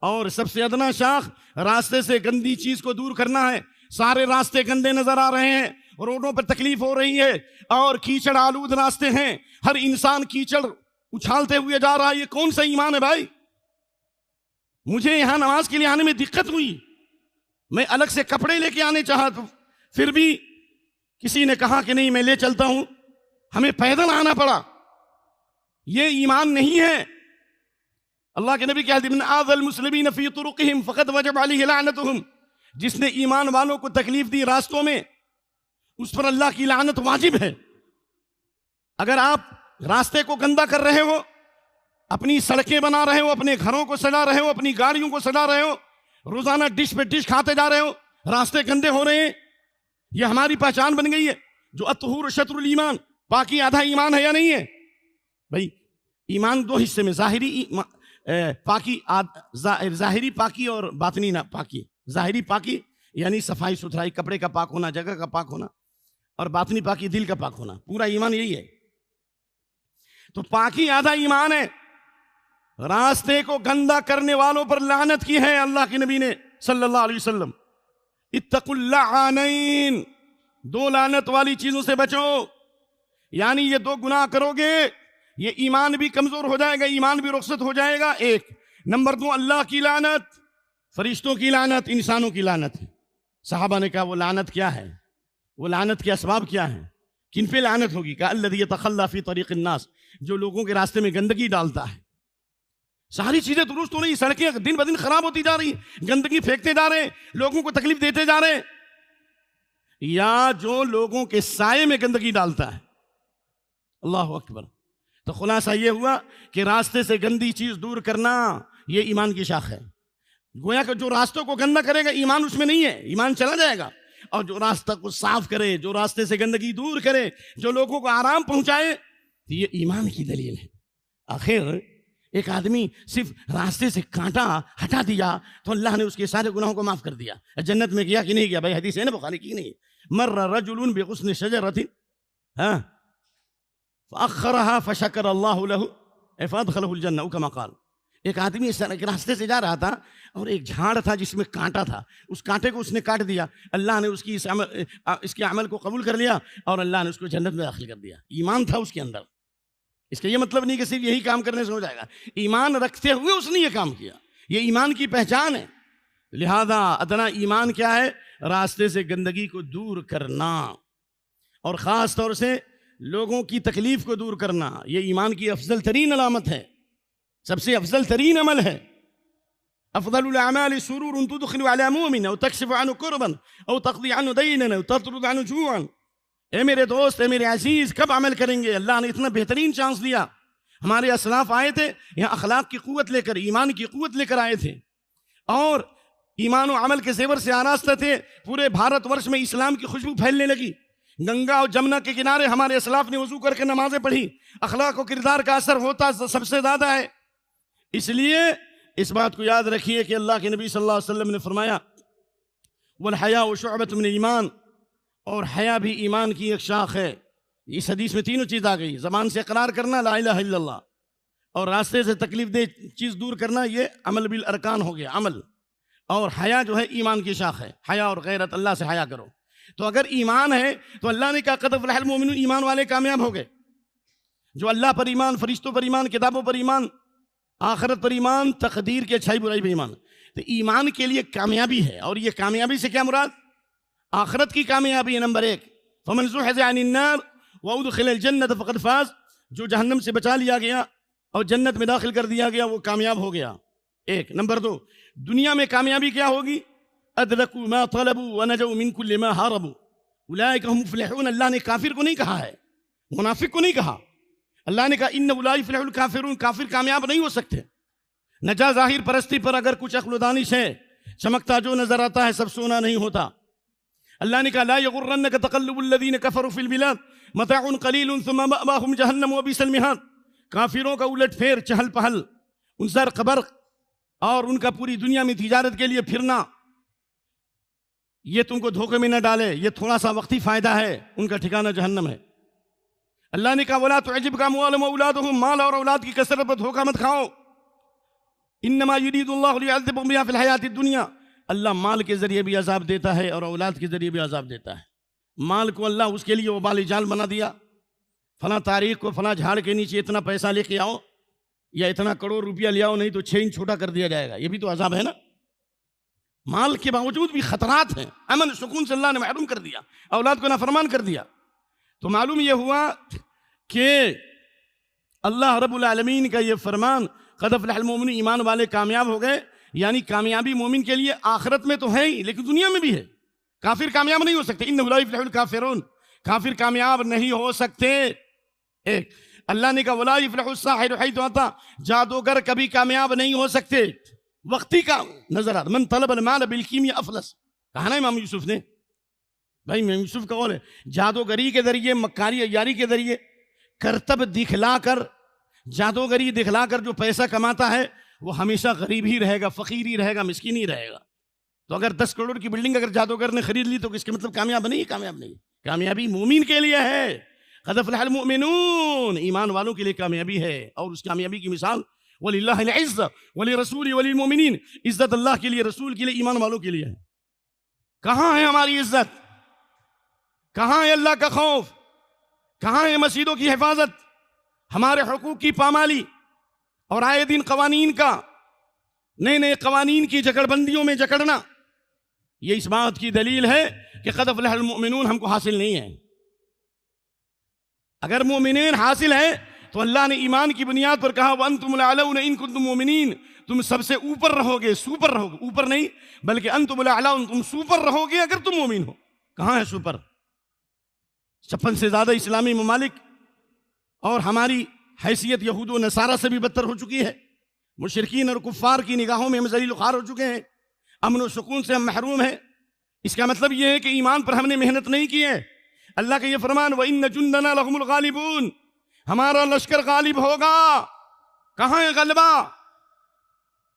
اور سب سے ادنا شاخ راستے سے گندی چیز کو دور کرنا ہے۔ سارے راستے گندے نظر آ رہے ہیں، روڈوں پر تکلیف ہو رہی ہے، اور کیچڑ آلود راستے ہیں، ہر انسان کیچڑ اچھالتے ہوئے جا رہا ہے، یہ کون سا ایمان ہے بھائی؟ مجھے یہاں نماز کے لیے آنے میں دقت ہوئی، میں الگ سے کپڑے لے کے آنے چاہا، تو پھر بھی کسی نے کہا کہ نہیں میں لے چلتا ہوں، ہمیں پیدل آنا پڑا۔ یہ ایمان نہیں ہے۔ اللہ کے نبی کہتے ہیں من آذى المسلمین فی طرقهم فقد وجب علیہ لعنتهم، جس نے ایمان والوں کو تکلیف دی راستوں میں، اس پر اللہ کی لعنت واجب ہے۔ اگر آپ راستے کو گندا کر رہے ہو، اپنی سڑکیں بنا رہے ہو، اپنے گھروں کو سجا رہے ہو، اپنی گاڑیوں کو سجا رہے ہو، روزانہ ڈش پہ ڈش کھاتے جا رہے ہو، راستے گندے ہو رہے ہیں، یہ ہماری پہچان بن گئی ہے۔ جو الطہور شطر الایمان، پاکی آدھا ایمان ہے یا نہیں ہے؟ بھائی ایمان دو حصے میں، ظاہری پاکی، ظاہری پاکی اور باطنی پاکی۔ ظاہری پاکی یعنی صفائی ستھرائی، کپڑے کا پاک ہونا، جگہ کا پاک ہونا، اور باطنی پاکی دل کا پاک ہونا، پورا ایمان یہی ہے۔ تو پاکی آدھا ایمان ہے۔ راستے کو گندا کرنے والوں پر لعنت کی ہے اللہ کے نبی نے صلی اللہ علیہ وسلم۔ اتقوا اللعانین، دو لعنت والی چیزوں سے بچو، یعنی یہ دو گناہ کرو گے یہ ایمان بھی کمزور ہو جائے گا، ایمان بھی رخصت ہو جائے گا، ایک۔ نمبر 2 اللہ کی لعنت، فرشتوں کی لعنت، انسانوں کی لعنت۔ صحابہ نے کہا وہ لعنت کیا ہے؟ وہ لعنت کے اسباب کیا ہیں؟ کن پہ لعنت ہوگی؟ کہا الذی یتخلی فی طریق الناس، جو لوگوں کے راستے میں گندگی ڈالتا ہے۔ ساری چیزیں درست ہو رہی، سڑکیں دن بدن خراب ہوتی جا رہی، گندگی پھینکتے جا رہے ہیں، لوگوں کو تکلیف دیتے جا رہے ہیں، یا جو لوگوں کے سائے میں گندگی ڈالتا ہے۔ اللہ اکبر۔ تو خلاصہ یہ ہوا کہ راستے سے گندی چیز دور کرنا یہ ایمان کی شاخ ہے۔ گویا کہ جو راستوں کو گندا کرے گا ایمان اس میں نہیں ہے، ایمان چلا جائے گا، اور جو راستہ کو صاف کرے، جو راستے سے گندگی دور کرے، جو لوگوں کو آرام پہنچائے، یہ ایمان کی دلیل ہے۔ آخر ایک آدمی صرف راستے سے کانٹا ہٹا دیا تو اللہ نے اس کے سارے گناہوں کو معاف کر دیا، جنت میں گیا کہ نہیں گیا؟ بھائی حدیث ہے نا بخاری کی، نہیں؟ مر رجل بغصن شجرۃ فأخرها فشکر اللہ لہ فادخلہ الجنہ او کما قال۔ ایک آدمی ایک راستے سے جا رہا تھا اور ایک جھاڑ تھا جس میں کانٹا تھا، اس کانٹے کو اس نے کاٹ دیا، اللہ نے اس کے عمل کو قبول کر لیا اور اللہ نے اس کو جنت میں داخل کر دیا۔ ایمان تھا اس کے اندر۔ اس کا یہ مطلب نہیں کہ صرف یہی کام کرنے سے ہو جائے گا، ایمان رکھتے ہوئے اس نے یہ کام کیا، یہ ایمان کی پہچان ہے۔ لہذا ادنا ایمان کیا ہے؟ راستے سے گندگی کو دور کرنا، اور خاص طور سے لوگوں کی تکلیف کو دور کرنا، یہ ایمان کی افضل ترین علامت ہے، سب سے افضل ترین عمل ہے۔ افضل الاعمال سرور تدخل على مؤمن او تكشف عنه كربا او تقضي عنه دينا او تطرد عنه جوعا۔ اے میرے دوست، اے میرے عزیز، کب عمل کریں گے؟ اللہ نے اتنا بہترین چانس دیا۔ ہمارے اسلاف آئے تھے یہاں اخلاق کی قوت لے کر، ایمان کی قوت لے کر آئے تھے، اور ایمان و عمل کے زیور سے آراستہ تھے۔ پورے بھارت ورش میں اسلام کی خوشبو پھیلنے لگی۔ گنگا اور جمنا کے کنارے ہمارے اسلاف نے وضو کر کے نمازیں پڑھی۔ اخلاق و کردار کا اثر ہوتا سب سے زیادہ ہے۔ اس لیے اس بات کو یاد رکھیے کہ اللہ کے نبی صلی اللہ علیہ وسلم نے فرمایا والحیاء شعبۃ من ایمان، اور حیا بھی ایمان کی ایک شاخ ہے۔ اس حدیث میں تینوں چیز آ گئی، زبان سے اقرار کرنا لا الہ الا اللہ، اور راستے سے تکلیف دہ چیز دور کرنا، یہ عمل بالارکان ہو گیا عمل، اور حیا جو ہے ایمان کی شاخ ہے۔ حیا اور غیرت، اللہ سے حیا کرو۔ تو اگر ایمان ہے تو اللہ نے کہا قد افلح المؤمنون، ایمان والے کامیاب ہو گئے۔ جو اللہ پر ایمان، فرشتوں پر ایمان، کتابوں پر ایمان، آخرت پر ایمان، تقدیر کی اچھائی برائی پر ایمان، تو ایمان کے لیے کامیابی ہے۔ اور یہ کامیابی سے کیا مراد؟ آخرت کی کامیابی ہے۔ نمبر 1 فمن زحزح عن النار وادخل الجنة فقد فاز، جو جہنم سے بچا لیا گیا اور جنت میں داخل کر دیا گیا وہ کامیاب ہو گیا۔ ایک نمبر 2 دنیا میں کامیابی کیا ہوگی؟ ادرکوا ما طلبوا ونجوا من كل ما هربوا اولئک هم مفلحون۔ اللہ نے کافر کو نہیں کہا ہے، منافق کو نہیں کہا، اللہ نے کہا انه لا يفلح الكافرون، کافر کامیاب نہیں ہو سکتے۔ نجا ظاہر پرستی پر اگر کچھ عقل و دانش ہے، چمکتا جو نظر آتا ہے سب سونا نہیں ہوتا۔ اللہ نے کہا لا يغرنك تقلب الذين كفروا في البلاد متاع قليل ثم مأواهم جہنم وبئس المہاد۔ کافروں کا الٹ پھیر، چہل پہل، ان سر قبر اور ان کا پوری دنیا میں تجارت کے لیے پھرنا، یہ تم کو دھوکے میں نہ ڈالے، یہ تھوڑا سا وقتی فائدہ ہے، ان کا ٹھکانہ جہنم ہے۔ اللہ نے کہا ولا تعجبك اموالهم واولادهم، مال اور اولاد کی کثرت پر دھوکہ مت کھاؤ۔ انما يريد الله ليعذبهم بها في الحیاة الدنیا، اللہ مال کے ذریعے بھی عذاب دیتا ہے اور اولاد کے ذریعے بھی عذاب دیتا ہے۔ مال کو اللہ اس کے لیے وبال جال بنا دیا، فلاں تاریخ کو فلاں جھاڑ کے نیچے اتنا پیسہ لے کے آؤ یا اتنا کروڑ روپیہ لے آؤ، نہیں تو 6 انچ چھوٹا کر دیا جائے گا، یہ بھی تو عذاب ہے نا۔ مال کے باوجود بھی خطرات ہیں، امن سکون سے اللہ نے محروم کر دیا، اولاد کو نافرمان کر دیا۔ تو معلوم یہ ہوا کہ اللہ رب العالمین کا یہ فرمان قد افلح المؤمنون، ایمان والے کامیاب ہو گئے، یعنی کامیابی مومن کے لیے آخرت میں تو ہے ہی لیکن دنیا میں بھی ہے۔ کافر کامیاب نہیں ہو سکتے، انہ لا یفلح الکافرون، کافر کامیاب نہیں ہو سکتے۔ ایک اللہ نے کہا ولا یفلح الساحر حیث اتی، جادوگر کبھی کامیاب نہیں ہو سکتے۔ وقتی کا نظر آتا، من طلب المال بالکیمیا افلس، کہا نا امام یوسف نے، بھائی امام یوسف کا قول ہے، جادوگری کے ذریعے، مکاری عیاری کے ذریعے، کرتب دکھلا کر، جادوگری دکھلا کر جو پیسہ کماتا ہے وہ ہمیشہ غریب ہی رہے گا، فقیر ہی رہے گا، مسکین ہی رہے گا۔ تو اگر 10 کروڑ کی بلڈنگ اگر جادوگر نے خرید لی تو اس کے مطلب کامیاب نہیں، کامیاب نہیں۔ کامیابی مومن کے لیے ہے، قد افلح المؤمنون، ایمان والوں کے لیے کامیابی ہے۔ اور اس کامیابی کی مثال وَلِلَّهِ الْعِزَّةُ وَلِرَسُولِهِ وَلِلْمُؤْمِنِينَ، عزت اللہ کے لیے، رسول کے لیے، ایمان والوں کے لیے ہے۔ کہاں ہے ہماری عزت؟ کہاں ہے اللہ کا خوف؟ کہاں ہے مسجدوں کی حفاظت، ہمارے حقوق کی پامالی اور آئے دن قوانین کا، نئے نئے قوانین کی جکڑ بندیوں میں جکڑنا؟ یہ اس بات کی دلیل ہے کہ قد افلح المؤمنون ہم کو حاصل نہیں ہے۔ اگر مومنین حاصل ہے تو اللہ نے ایمان کی بنیاد پر کہا وَأَنْتُمُ الْأَعْلَوْنَ إِن كُنتُم مُؤْمِنِينَ، تم سب سے اوپر رہو گے، سوپر رہو گے، اوپر نہیں بلکہ انتم الاعلون، تم سوپر رہو گے اگر تم مومن ہو۔ کہاں ہے سوپر؟ 56 سے زیادہ اسلامی ممالک اور ہماری حیثیت یہود و نصارہ سے بھی بدتر ہو چکی ہے، مشرکین اور کفار کی نگاہوں میں ہم ذلیل و خوار ہو چکے ہیں، امن و سکون سے ہم محروم ہیں۔ اس کا مطلب یہ ہے کہ ایمان پر ہم نے محنت نہیں کی ہے۔ اللہ کا یہ فرمان وَإِنَّ جُنْدَنَا لَهُمُ الْغَالِبُونَ، ہمارا لشکر غالب ہوگا۔ کہاں ہے غلبہ؟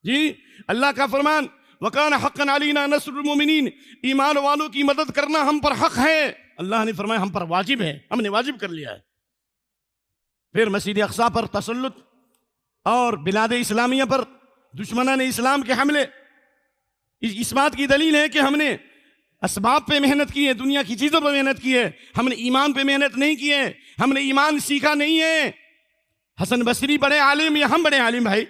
جی اللہ کا فرمان وَكَانَ حَقًّا عَلَيْنَا نَصْرُ الْمُؤْمِنِينَ، ایمان والوں کی مدد کرنا ہم پر حق ہے۔ اللہ نے فرمایا ہم پر واجب ہے، ہم نے واجب کر لیا ہے۔ پھر مسجد اقصیٰ پر تسلط اور بلاد اسلامیہ پر دشمنان اسلام کے حملے، اس بات کی دلیل ہے کہ ہم نے اسباب پہ محنت کی ہے، دنیا کی چیزوں پہ محنت کی ہے، ہم نے ایمان پہ محنت نہیں کی ہے، ہم نے ایمان سیکھا نہیں ہے۔ حسن بصری بڑے عالم یا ہم بڑے عالم بھائی؟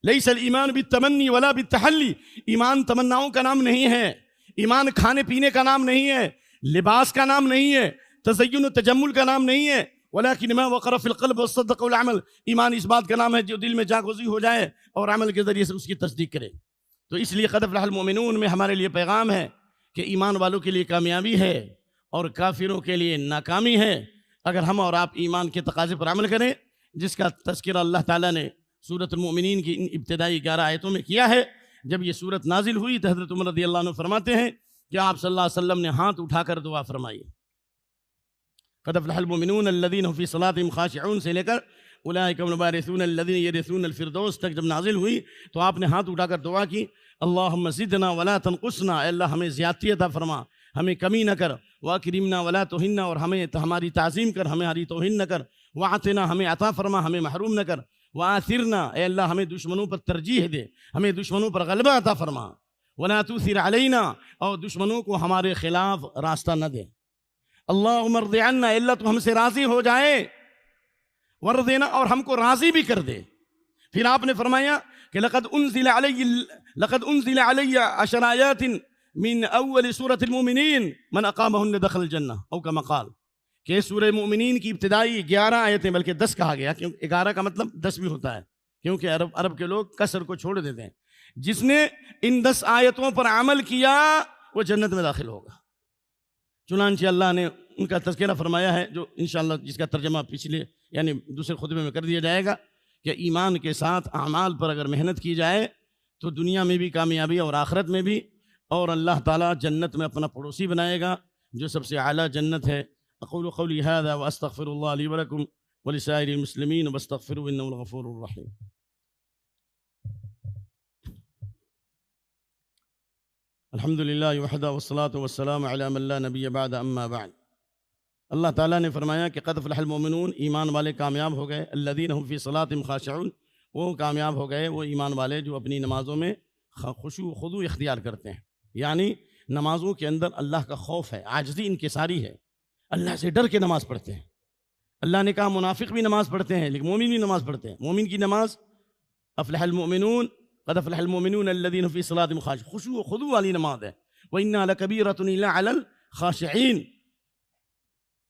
لیس الایمان بالتمنی ولا بالتحلی، ایمان تمناؤں کا نام نہیں ہے، ایمان کھانے پینے کا نام نہیں ہے، لباس کا نام نہیں ہے، تزین و تجمل کا نام نہیں ہے، ولکن ما وقر فی القلب والصدق والعمل، ایمان اس بات کا نام ہے جو دل میں جاگزی ہو جائے اور عمل کے ذریعے سے اس کی تصدیق کرے۔ تو اس لیے قد افلح المؤمنون میں ہمارے لیے پیغام ہے کہ ایمان والوں کے لیے کامیابی ہے اور کافروں کے لیے ناکامی ہے اگر ہم اور آپ ایمان کے تقاضے پر عمل کریں، جس کا تذکرہ اللہ تعالیٰ نے سورۃ المؤمنین کی ان ابتدائی 11 آیتوں میں کیا ہے۔ جب یہ سورت نازل ہوئی تو حضرت عمر رضی اللہ عنہ فرماتے ہیں کہ آپ صلی اللہ علیہ وسلم نے ہاتھ اٹھا کر دعا فرمائی، قد افلح المؤمنون الذین هم فی صلاتهم خاشعون سے لے کر اولئک هم الوارثون الذین یرثون الفردوس تک جب نازل ہوئی تو آپ نے ہاتھ اٹھا کر دعا کی، اللہم زدنا ولا تنقصنا، اے اللہ ہمیں زیادتی عطا فرما، ہمیں کمی نہ کر، واکرمنا ولا تہنا، اور ہمیں ہماری تعظیم کر، ہماری توہین نہ کر، واعطنا ہمیں عطا فرما، ہمیں محروم نہ کر، وآثرنا، اے اللہ ہمیں دشمنوں پر ترجیح دے، ہمیں دشمنوں پر غلبہ عطا فرما، ولا تؤثر علینا، اور دشمنوں کو ہمارے خلاف راستہ نہ دے، اللہم ارض عنا، اے اللہ تو ہم سے راضی ہو جائے، وردنا، اور ہم کو راضی بھی کر دے۔ پھر آپ نے فرمایا کہ لقد انزل علی 10 آیات من اول سورۃ المؤمنین من اقامہن دخل الجنہ، او کما قال، کہ سورہ مومنین کی ابتدائی 11 آیتیں، بلکہ 10 کہا گیا، کیونکہ 11 کا مطلب 10 بھی ہوتا ہے، کیونکہ عرب کے لوگ کسر کو چھوڑ دیتے ہیں۔ جس نے ان 10 آیتوں پر عمل کیا وہ جنت میں داخل ہوگا۔ چنانچہ اللہ نے ان کا تذکرہ فرمایا ہے، جو انشاءاللہ جس کا ترجمہ پچھلے یعنی دوسرے خطبے میں کر دیا جائے گا، کہ ایمان کے ساتھ اعمال پر اگر محنت کی جائے تو دنیا میں بھی کامیابی اور آخرت میں بھی، اور اللہ تعالیٰ جنت میں اپنا پڑوسی بنائے گا جو سب سے اعلیٰ جنت ہے۔ اقول قولی هذا واستغفر الله لي ولكم ولسائر المسلمين واستغفروه انه الغفور الرحيم۔ الحمد للہ وحدہ والصلاة والسلام علی من لا نبی بعد اما بعد۔ اللہ تعالیٰ نے فرمایا کہ قد افلح المؤمنون، ایمان والے کامیاب ہو گئے، الذین هم فی صلاتهم خاشعون، وہ کامیاب ہو گئے وہ ایمان والے جو اپنی نمازوں میں خشوع و خضوع اختیار کرتے ہیں، یعنی نمازوں کے اندر اللہ کا خوف ہے، عاجزی انکساری ہے، اللہ سے ڈر کے نماز پڑھتے ہیں۔ اللہ نے کہا منافق بھی نماز پڑھتے ہیں لیکن مومن بھی نماز پڑھتے ہیں۔ مومن کی نماز افلح المؤمنون، قد افلح المؤمنون الذین فی صلاتهم خاشعون، خشوع و خضوع والی نماز ہے۔ وَإِنَّا لَكَبِيرَةٌ إِلَّا عَلَى الْخَاشِعِينَ،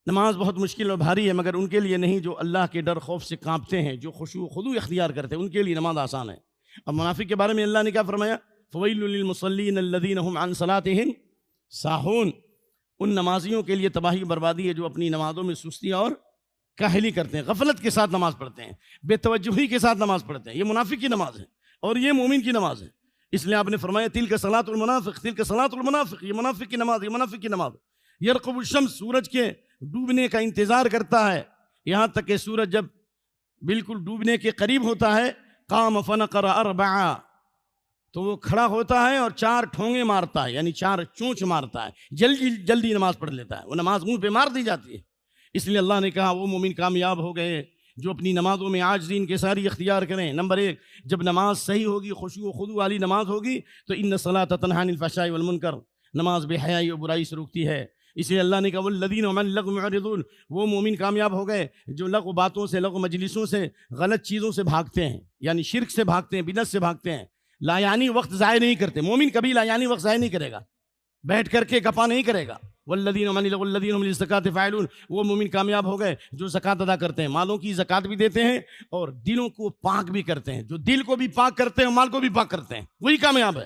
نماز بہت مشکل اور بھاری ہے مگر ان کے لیے نہیں جو اللہ کے ڈر خوف سے کانپتے ہیں، جو خشوع و خضوع اختیار کرتے ہیں، ان کے لیے نماز آسان ہے۔ اب منافق کے بارے میں اللہ نے کیا فرمایا؟ فَوَيْلٌ لِّلْمُصَلِّينَ الَّذِينَ هُمْ عَنْ صَلَاتِهِمْ سَاهُونَ، ان نمازیوں کے لیے تباہی بربادی ہے جو اپنی نمازوں میں سستی اور کاہلی کرتے ہیں، غفلت کے ساتھ نماز پڑھتے ہیں، بے توجہی کے ساتھ نماز پڑھتے ہیں۔ یہ منافق کی نماز ہے اور یہ مومن کی نماز ہے۔ اس لیے آپ نے فرمایا تلک صلاۃ المنافق، تلک صلاۃ المنافق، یہ منافق کی نماز، یہ منافق کی نماز۔ یرقب الشمس، سورج کے ڈوبنے کا انتظار کرتا ہے، یہاں تک کہ سورج جب بالکل ڈوبنے کے قریب ہوتا ہے، قام فنقر 4، تو وہ کھڑا ہوتا ہے اور 4 ٹھونگے مارتا ہے، یعنی 4 چونچ مارتا ہے، جلدی نماز پڑھ لیتا ہے، وہ نماز منہ پہ مار دی جاتی ہے۔ اس لیے اللہ نے کہا وہ مومن کامیاب ہو گئے جو اپنی نمازوں میں عاجزی انکساری اختیار کریں۔ نمبر 1، جب نماز صحیح ہوگی، خشوع و خضوع والی نماز ہوگی تو ان الصلاۃ تنہی عن الفحشاء والمنکر، نماز بے حیائی اور برائی سے روکتی ہے۔ اس لیے اللہ نے کہا والذین هم عن اللغو معرضون، وہ مومن کامیاب ہو گئے جو لغو باتوں سے، لغو مجلسوں سے، غلط چیزوں سے بھاگتے ہیں، یعنی شرک سے بھاگتے ہیں، بدعت سے بھاگتے ہیں، لا یعنی وقت ضائع نہیں کرتے۔ مومن کبھی لا یعنی وقت ضائع نہیں کرے گا، بیٹھ کر کے گپا نہیں کرے گا۔ والذین هم عن اللغو والذین هم للزکاۃ فاعلون، وہ مومن کامیاب ہو گئے جو زکوٰۃ ادا کرتے ہیں، مالوں کی زکوٰۃ بھی دیتے ہیں اور دلوں کو پاک بھی کرتے ہیں۔ جو دل کو بھی پاک کرتے ہیں، مال کو بھی پاک کرتے ہیں، وہی کامیاب ہے۔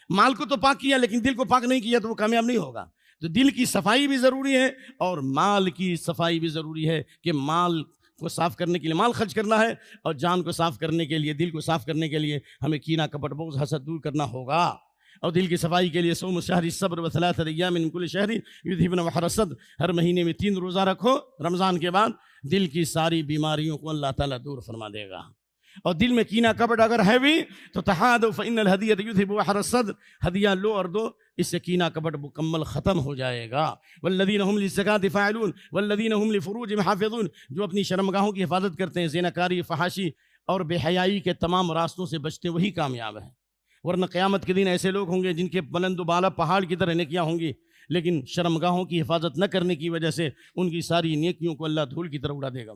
مال کو تو پاک کیا لیکن دل کو پاک نہیں کیا تو وہ کامیاب نہیں ہوگا۔ تو دل کی صفائی بھی ضروری ہے اور مال کی صفائی بھی ضروری ہے، کہ مال کو صاف کرنے کے لیے مال خرچ کرنا ہے اور جان کو صاف کرنے کے لیے، دل کو صاف کرنے کے لیے ہمیں کینہ، کپٹ، بغض، حسد دور کرنا ہوگا۔ اور دل کی صفائی کے لیے صوم الشہر الصبر وثلاثۃ ایام من کل شہر یذھبن وحر الصد، ہر مہینے میں 3 روزہ رکھو، رمضان کے بعد دل کی ساری بیماریوں کو اللہ تعالیٰ دور فرما دے گا۔ اور دل میں کینہ کپٹ اگر ہے بھی تو تحادوا فإن الہدیۃ یذھب وحر الصد، ہدیہ لو اور دو، اس سے کینہ کپٹ مکمل ختم ہو جائے گا۔ والذین هم للزکاۃ فاعلون والذین هم لفروجهم حافظون، جو اپنی شرمگاہوں کی حفاظت کرتے ہیں، زیناکاری، فحاشی اور بے حیائی کے تمام راستوں سے بچتے، وہی کامیاب ہیں۔ ورنہ قیامت کے دن ایسے لوگ ہوں گے جن کے بلند و بالا پہاڑ کی طرح نیکیاں ہوں گی لیکن شرمگاہوں کی حفاظت نہ کرنے کی وجہ سے ان کی ساری نیکیوں کو اللہ دھول کی طرح اڑا دے گا۔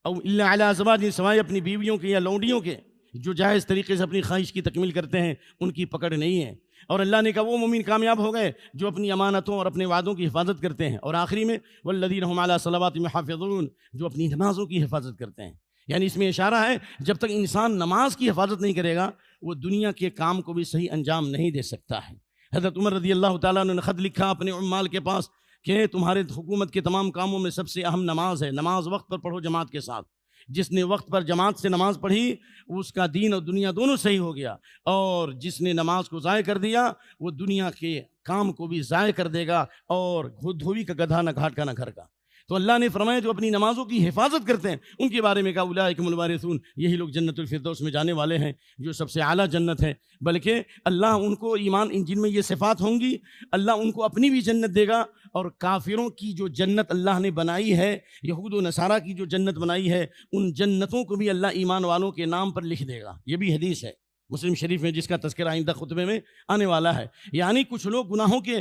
او الا علی ازواج، سوائے اپنی بیویوں کے یا لونڈیوں کے، جو جائز طریقے سے اپنی خواہش کی تکمیل کرتے ہیں ان کی پکڑ نہیں ہے۔ اور اللہ نے کہا وہ مومن کامیاب ہو گئے جو اپنی امانتوں اور اپنے وعدوں کی حفاظت کرتے ہیں۔ اور آخری میں والذین هم علی صلواتہم یحافظون، جو اپنی نمازوں کی حفاظت کرتے ہیں۔ یعنی اس میں اشارہ ہے جب تک انسان نماز کی حفاظت نہیں کرے گا وہ دنیا کے کام کو بھی صحیح انجام نہیں دے سکتا ہے۔ حضرت عمر رضی اللہ تعالیٰ عنہ نے خط لکھا اپنے عمال کے پاس کہ تمہارے حکومت کے تمام کاموں میں سب سے اہم نماز ہے، نماز وقت پر پڑھو جماعت کے ساتھ۔ جس نے وقت پر جماعت سے نماز پڑھی اس کا دین اور دنیا دونوں صحیح ہو گیا، اور جس نے نماز کو ضائع کر دیا وہ دنیا کے کام کو بھی ضائع کر دے گا، اور دھوبی کا گدھا نہ گھاٹ کا نہ گھر کا۔ تو اللہ نے فرمایا جو اپنی نمازوں کی حفاظت کرتے ہیں ان کے بارے میں کہا اولئک هم الوارثون، یہی لوگ جنت الفردوس میں جانے والے ہیں جو سب سے اعلیٰ جنت ہے۔ بلکہ اللہ ان کو ایمان جن میں یہ صفات ہوں گی اللہ ان کو اپنی بھی جنت دے گا، اور کافروں کی جو جنت اللہ نے بنائی ہے، یہود و نصارہ کی جو جنت بنائی ہے، ان جنتوں کو بھی اللہ ایمان والوں کے نام پر لکھ دے گا۔ یہ بھی حدیث ہے مسلم شریف میں جس کا تذکرہ آئندہ خطبے میں آنے والا ہے۔ یعنی کچھ لوگ گناہوں کے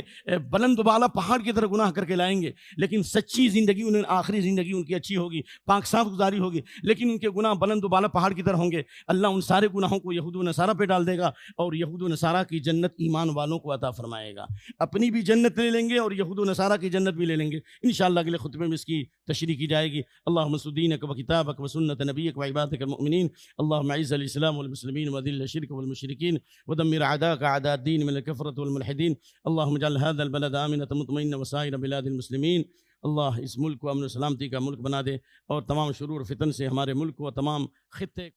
بلند و بالا پہاڑ کی طرح گناہ کر کے لائیں گے، لیکن سچی زندگی انہیں آخری زندگی ان کی اچھی ہوگی، پاک صاف گزاری ہوگی، لیکن ان کے گناہ بلند و بالا پہاڑ کی طرح ہوں گے۔ اللہ ان سارے گناہوں کو یہود و نصارہ پہ ڈال دے گا، اور یہود و نصارہ کی جنت ایمان والوں کو عطا فرمائے گا۔ اپنی بھی جنت لے لیں گے اور یہود و نصارہ کی جنت بھی لے لیں گے۔ انشاءاللہ اگلے خطبے میں اس کی تشریح کی جائے گی۔ اللہم انصر دینک و کتابک و سنت نبیک و عبادک المؤمنین، اللہم اعز الاسلام والمسلمین وذل الشرک والمشرکین ودمر اعداءك اعداء الدين من الكفرة والملحدين، اللهم اجعل هذا البلد آمنة مطمئنا وسائر بلاد المسلمين۔ اللہ اس ملک کو امن و سلامتی کا ملک بنا دے، اور تمام شرور فتن سے ہمارے ملک کو تمام خطے